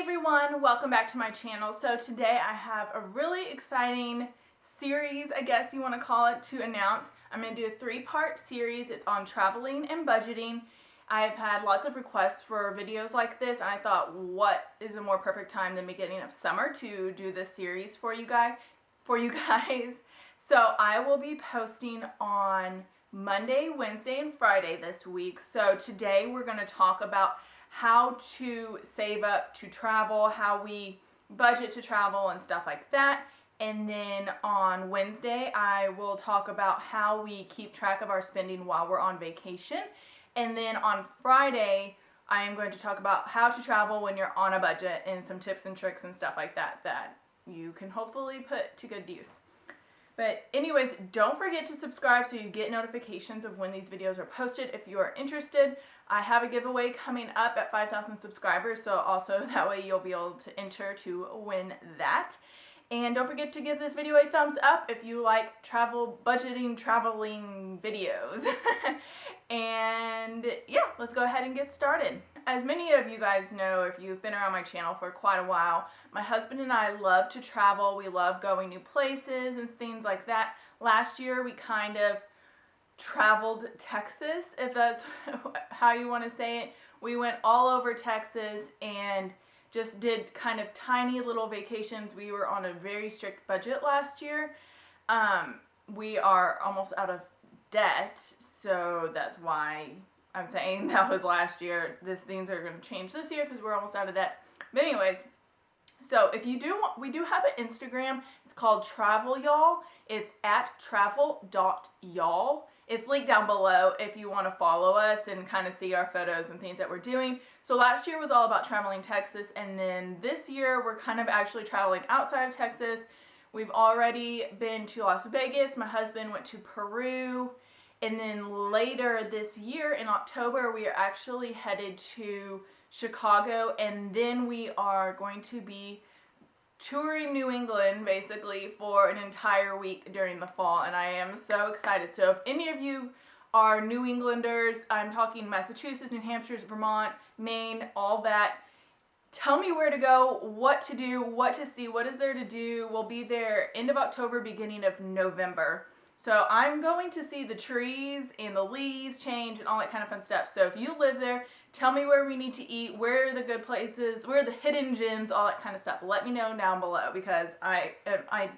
everyone, welcome back to my channel. So today I have a really exciting series, I guess you want to call it, to announce. I'm going to do a 3-part series. It's on traveling and budgeting. I've had lots of requests for videos like this, and I thought, what is a more perfect time than beginning of summer to do this series for you guys. So I will be posting on Monday, Wednesday, and Friday this week. So today we're going to talk about how to save up to travel, how we budget to travel and stuff like that. And then on Wednesday, I will talk about how we keep track of our spending while we're on vacation. And then on Friday, I am going to talk about how to travel when you're on a budget and some tips and tricks and stuff like that that you can hopefully put to good use. But anyways, don't forget to subscribe so you get notifications of when these videos are posted if you are interested. I have a giveaway coming up at 5,000 subscribers, so also that way you'll be able to enter to win that. And don't forget to give this video a thumbs up if you like traveling videos. And yeah, let's go ahead and get started. As many of you guys know, if you've been around my channel for quite a while, my husband and I love to travel. We love going new places and things like that. Last year we kind of traveled Texas, if that's how you want to say it. We went all over Texas and just did kind of tiny little vacations. We were on a very strict budget last year. We are almost out of debt, so that's why I'm saying that was last year. Things are going to change this year because we're almost out of debt. But anyways, so if you do want, we do have an Instagram. It's called Travel Y'all. It's at travel.y'all. It's linked down below if you want to follow us and kind of see our photos and things that we're doing. So last year was all about traveling Texas, and then this year we're kind of actually traveling outside of Texas. We've already been to Las Vegas. My husband went to Peru. And then later this year in October, we are actually headed to Chicago, and then we are going to be touring New England basically for an entire week during the fall, and I am so excited. So if any of you are New Englanders, I'm talking Massachusetts, New Hampshire, Vermont, Maine, all that, tell me where to go, what to do, what to see, what is there to do. We'll be there end of October, beginning of November. So I'm going to see the trees and the leaves change and all that kind of fun stuff. So if you live there, tell me where we need to eat, where are the good places, where are the hidden gems, all that kind of stuff. Let me know down below because I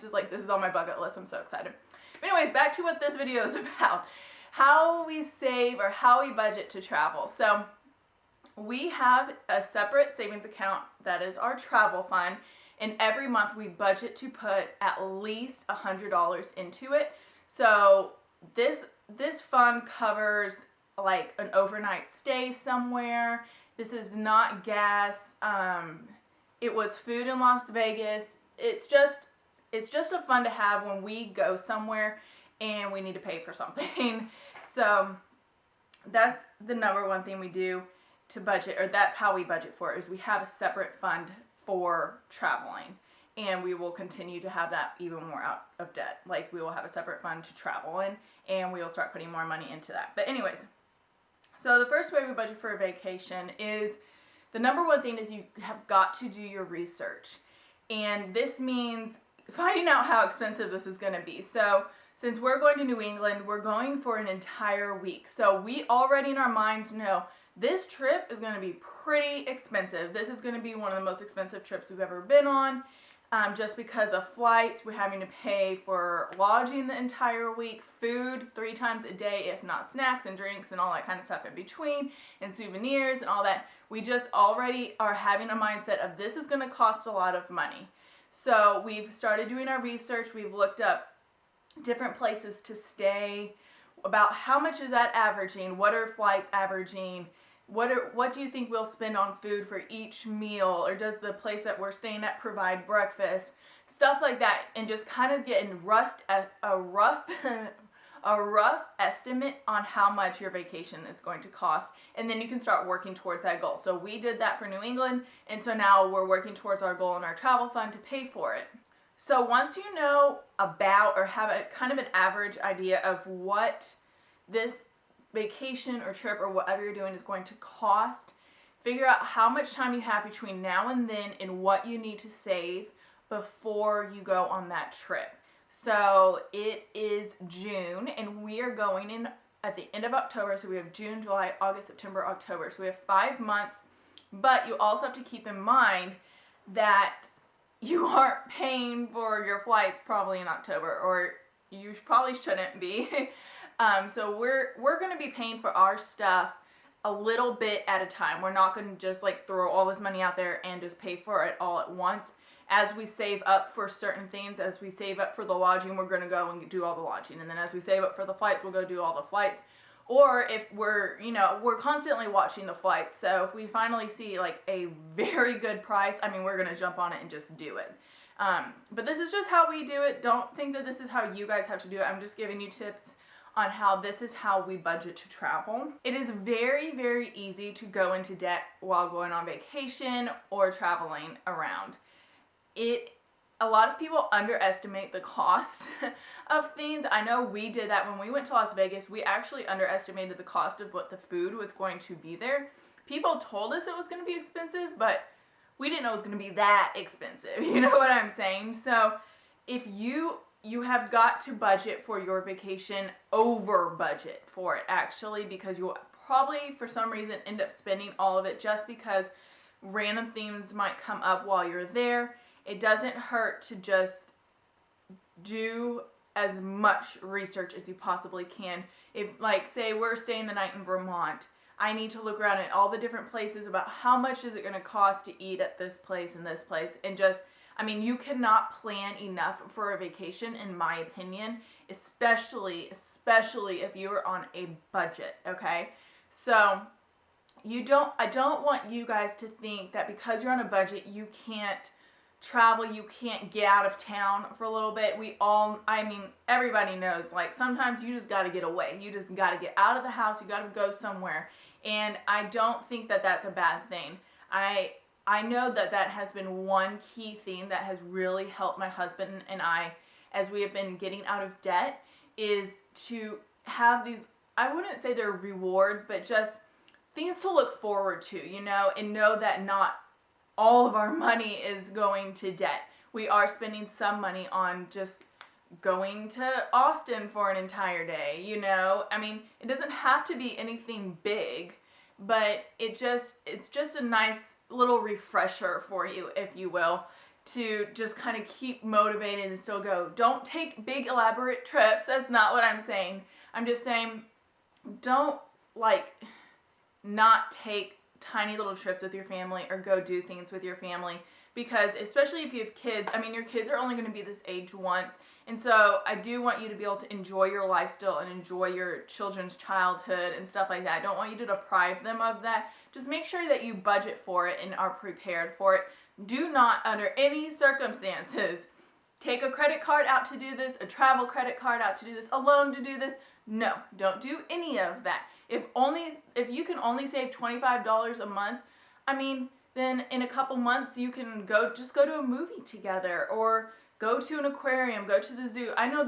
just like, this is on my bucket list. I'm so excited. But anyways, back to what this video is about. How we save or how we budget to travel. So we have a separate savings account that is our travel fund. And every month we budget to put at least $100 into it. So this fund covers like an overnight stay somewhere. This is not gas. It was food in Las Vegas. It's just a fun to have when we go somewhere and we need to pay for something. So that's the number one thing we do to budget, or that's how we budget for it, is we have a separate fund for traveling. And we will continue to have that even more out of debt. Like, we will have a separate fund to travel in, and we will start putting more money into that. But anyways, so the first way we budget for a vacation is, the number one thing is you have got to do your research. And this means finding out how expensive this is going to be. So since we're going to New England, we're going for an entire week. So we already in our minds know this trip is going to be pretty expensive. This is going to be one of the most expensive trips we've ever been on. Just because of flights, we're having to pay for lodging the entire week, food 3 times a day, if not snacks and drinks and all that kind of stuff in between, and souvenirs and all that. We just already are having a mindset of this is going to cost a lot of money. So we've started doing our research. We've looked up different places to stay, about how much is that averaging, what are flights averaging, what do you think we'll spend on food for each meal, or does the place that we're staying at provide breakfast, stuff like that, and just kind of getting a rough estimate on how much your vacation is going to cost, and then you can start working towards that goal. So we did that for New England, and so now we're working towards our goal in our travel fund to pay for it. So once you know about, or have a kind of an average idea of what this vacation or trip or whatever you're doing is going to cost, figure out how much time you have between now and then and what you need to save before you go on that trip. So it is June, and we are going in at the end of October. So we have June, July, August, September, October. So we have 5 months, but you also have to keep in mind that you aren't paying for your flights probably in October, or you probably shouldn't be. So we're going to be paying for our stuff a little bit at a time. We're not going to just like throw all this money out there and just pay for it all at once. As we save up for certain things, as we save up for the lodging, we're going to go and do all the lodging. And then as we save up for the flights, we'll go do all the flights. Or if we're constantly watching the flights. So if we finally see like a very good price, I mean, we're going to jump on it and just do it. But this is just how we do it. Don't think that this is how you guys have to do it. I'm just giving you tips on how this is how we budget to travel. It is very, very easy to go into debt while going on vacation or traveling around. A lot of people underestimate the cost of things. I know we did that when we went to Las Vegas. We actually underestimated the cost of what the food was going to be there. People told us it was going to be expensive, but we didn't know it was going to be that expensive. You know what I'm saying? So if you have got to budget for your vacation, over budget for it actually, because you'll probably for some reason end up spending all of it just because random things might come up while you're there. It doesn't hurt to just do as much research as you possibly can. If, like, say we're staying the night in Vermont, I need to look around at all the different places about how much is it going to cost to eat at this place and this place, and just, I mean, you cannot plan enough for a vacation, in my opinion, especially if you're on a budget, okay? So I don't want you guys to think that because you're on a budget, you can't travel, you can't get out of town for a little bit. Everybody knows, like, sometimes you just got to get away. You just got to get out of the house. You got to go somewhere. And I don't think that that's a bad thing. I know that has been one key thing that has really helped my husband and I, as we have been getting out of debt, is to have these, I wouldn't say they're rewards, but just things to look forward to, and know that not all of our money is going to debt. We are spending some money on just going to Austin for an entire day, I mean, it doesn't have to be anything big, but it's just a nice little refresher for you, if you will, to just kind of keep motivated and still go. Don't take big elaborate trips. That's not what I'm saying. I'm just saying don't not take tiny little trips with your family or go do things with your family, because especially if you have kids, I mean, your kids are only going to be this age once, and so I do want you to be able to enjoy your lifestyle and enjoy your children's childhood and stuff like that. I don't want you to deprive them of that. Just make sure that you budget for it and are prepared for it. Do not, under any circumstances, take a credit card out to do this, a travel credit card out to do this, a loan to do this. No, don't do any of that. If you can only save $25 a month, I mean, then in a couple months you can go to a movie together, or go to an aquarium, go to the zoo. I know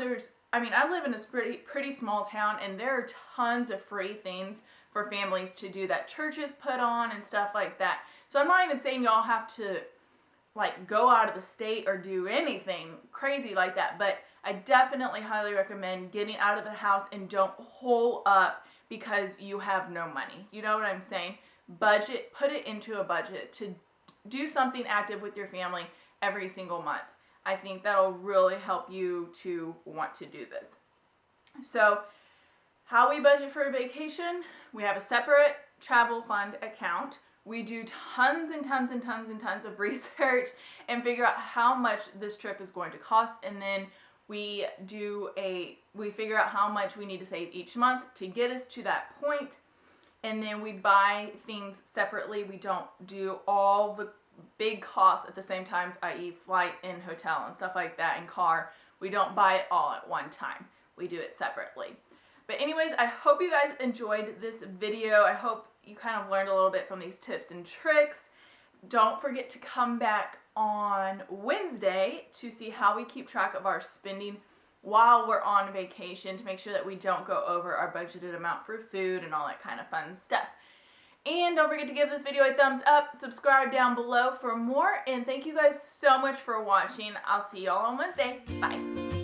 I live in a pretty small town, and there are tons of free things for families to do that churches put on and stuff like that. So I'm not even saying y'all have to go out of the state or do anything crazy like that, but I definitely highly recommend getting out of the house and don't hole up because you have no money. You know what I'm saying? Budget, put it into a budget to do something active with your family every single month. I think that'll really help you to want to do this. So, how we budget for a vacation, we have a separate travel fund account. We do tons and tons and tons and tons of research and figure out how much this trip is going to cost, and then we figure out how much we need to save each month to get us to that point, and then we buy things separately. We don't do all the big costs at the same time, i.e. flight and hotel and stuff like that, and car. We don't buy it all at one time. We do it separately. But anyways, I hope you guys enjoyed this video. I hope you kind of learned a little bit from these tips and tricks. Don't forget to come back on Wednesday to see how we keep track of our spending while we're on vacation, to make sure that we don't go over our budgeted amount for food and all that kind of fun stuff. And don't forget to give this video a thumbs up, subscribe down below for more, and thank you guys so much for watching. I'll see y'all on Wednesday. Bye.